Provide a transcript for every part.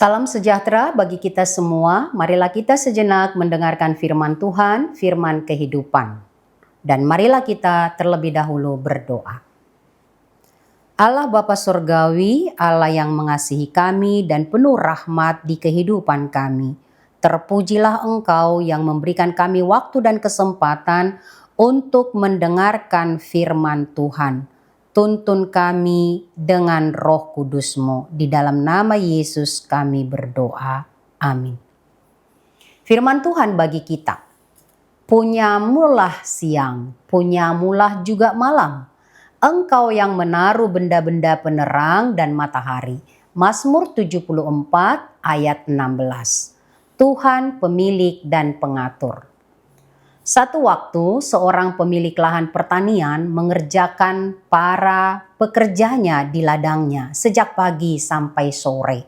Salam sejahtera bagi kita semua. Marilah kita sejenak mendengarkan firman Tuhan, firman kehidupan. Dan marilah kita terlebih dahulu berdoa. Allah Bapa Surgawi, Allah yang mengasihi kami dan penuh rahmat di kehidupan kami. Terpujilah Engkau yang memberikan kami waktu dan kesempatan untuk mendengarkan firman Tuhan. Tuntun kami dengan Roh Kudus-Mu. Di dalam nama Yesus kami berdoa. Amin. Firman Tuhan bagi kita. Punyamulah siang, punyamulah juga malam. Engkau yang menaruh benda-benda penerang dan matahari. Mazmur 74 ayat 16. Tuhan pemilik dan pengatur. Satu waktu, seorang pemilik lahan pertanian mengerjakan para pekerjanya di ladangnya sejak pagi sampai sore.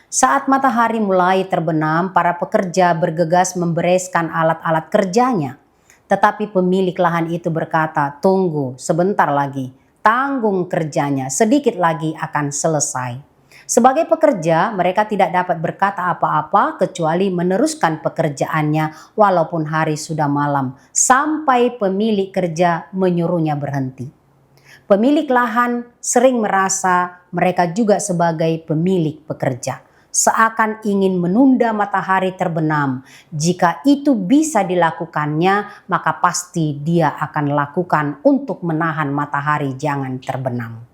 Saat matahari mulai terbenam, para pekerja bergegas membereskan alat-alat kerjanya. Tetapi pemilik lahan itu berkata, "Tunggu sebentar lagi, tanggung kerjanya, sedikit lagi akan selesai." Sebagai pekerja, mereka tidak dapat berkata apa-apa kecuali meneruskan pekerjaannya walaupun hari sudah malam, sampai pemilik kerja menyuruhnya berhenti. Pemilik lahan sering merasa mereka juga sebagai pemilik pekerja, seakan ingin menunda matahari terbenam. Jika itu bisa dilakukannya, maka pasti dia akan lakukan untuk menahan matahari jangan terbenam.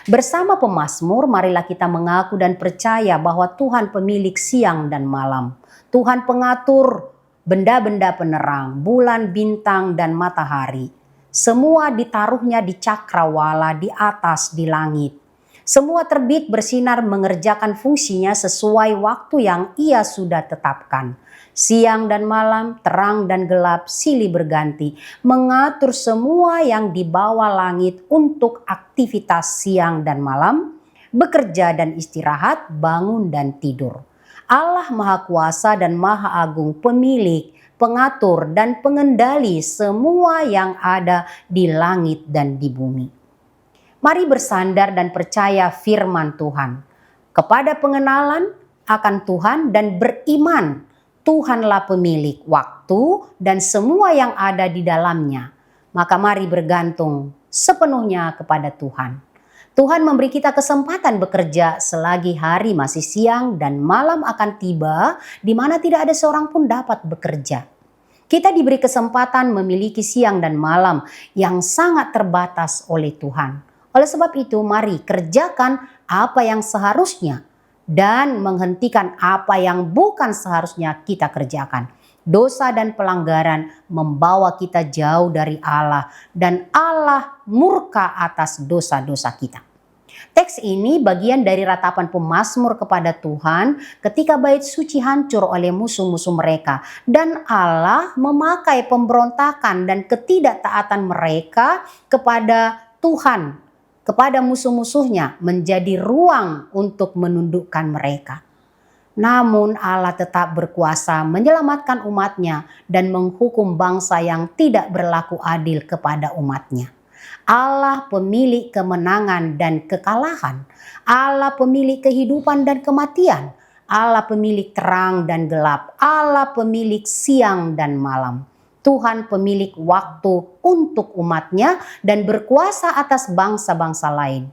Bersama pemazmur, marilah kita mengaku dan percaya bahwa Tuhan pemilik siang dan malam. Tuhan pengatur benda-benda penerang, bulan, bintang, dan matahari. Semua ditaruhnya di cakrawala di atas di langit. Semua terbit bersinar mengerjakan fungsinya sesuai waktu yang ia sudah tetapkan. Siang dan malam, terang dan gelap, silih berganti, mengatur semua yang di bawah langit untuk aktivitas siang dan malam, bekerja dan istirahat, bangun dan tidur. Allah Maha Kuasa dan Maha Agung, pemilik, pengatur dan pengendali semua yang ada di langit dan di bumi. Mari bersandar dan percaya firman Tuhan. Kepada pengenalan akan Tuhan dan beriman, Tuhanlah pemilik waktu dan semua yang ada di dalamnya. Maka mari bergantung sepenuhnya kepada Tuhan. Tuhan memberi kita kesempatan bekerja selagi hari masih siang dan malam akan tiba di mana tidak ada seorang pun dapat bekerja. Kita diberi kesempatan memiliki siang dan malam yang sangat terbatas oleh Tuhan. Oleh sebab itu, mari kerjakan apa yang seharusnya dan menghentikan apa yang bukan seharusnya kita kerjakan. Dosa dan pelanggaran membawa kita jauh dari Allah dan Allah murka atas dosa-dosa kita. Teks ini bagian dari ratapan pemazmur kepada Tuhan ketika bait suci hancur oleh musuh-musuh mereka dan Allah memakai pemberontakan dan ketidaktaatan mereka kepada Tuhan, kepada musuh-musuhnya menjadi ruang untuk menundukkan mereka. Namun Allah tetap berkuasa menyelamatkan umatnya dan menghukum bangsa yang tidak berlaku adil kepada umatnya. Allah pemilik kemenangan dan kekalahan. Allah pemilik kehidupan dan kematian. Allah pemilik terang dan gelap. Allah pemilik siang dan malam. Tuhan pemilik waktu untuk umatnya dan berkuasa atas bangsa-bangsa lain.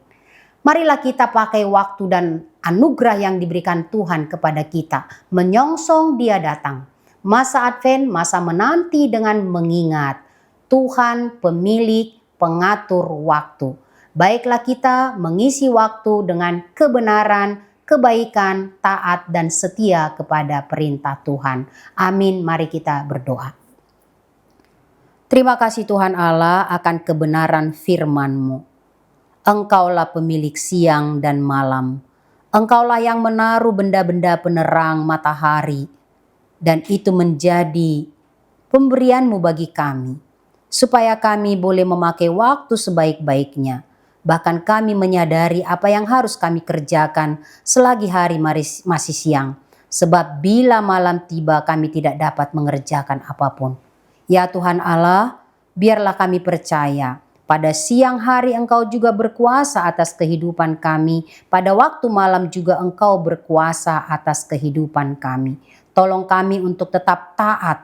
Marilah kita pakai waktu dan anugerah yang diberikan Tuhan kepada kita. Menyongsong Dia datang. Masa Advent, masa menanti dengan mengingat Tuhan pemilik pengatur waktu. Baiklah kita mengisi waktu dengan kebenaran, kebaikan, taat, dan setia kepada perintah Tuhan. Amin. Mari kita berdoa. Terima kasih Tuhan Allah akan kebenaran firman-Mu. Engkaulah pemilik siang dan malam. Engkaulah yang menaruh benda-benda penerang matahari. Dan itu menjadi pemberian-Mu bagi kami. Supaya kami boleh memakai waktu sebaik-baiknya. Bahkan kami menyadari apa yang harus kami kerjakan selagi hari masih siang. Sebab bila malam tiba kami tidak dapat mengerjakan apapun. Ya Tuhan Allah, biarlah kami percaya Pada siang hari Engkau juga berkuasa atas kehidupan kami. Pada waktu malam juga Engkau berkuasa atas kehidupan kami. Tolong kami untuk tetap taat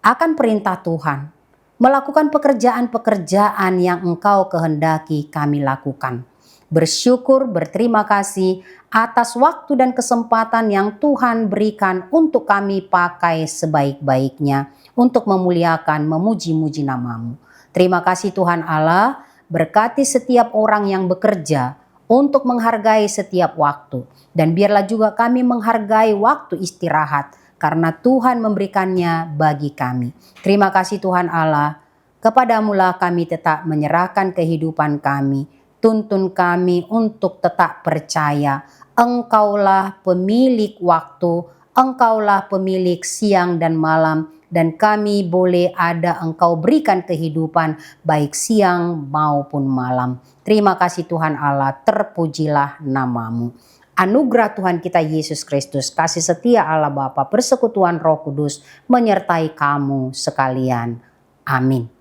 akan perintah Tuhan, melakukan pekerjaan-pekerjaan yang Engkau kehendaki kami lakukan. Bersyukur, berterima kasih atas waktu dan kesempatan yang Tuhan berikan untuk kami pakai sebaik-baiknya untuk memuliakan, memuji-muji nama-Mu. Terima kasih Tuhan Allah, berkati setiap orang yang bekerja untuk menghargai setiap waktu. Dan biarlah juga kami menghargai waktu istirahat, karena Tuhan memberikannya bagi kami. Terima kasih Tuhan Allah, kepadamu-lah kami tetap menyerahkan kehidupan kami. Tuntun kami untuk tetap percaya, Engkaulah pemilik waktu, Engkaulah pemilik siang dan malam, dan kami boleh ada Engkau berikan kehidupan baik siang maupun malam. Terima kasih Tuhan Allah, terpujilah nama-Mu. Anugerah Tuhan kita Yesus Kristus, kasih setia Allah Bapa, persekutuan Roh Kudus menyertai kamu sekalian. Amin.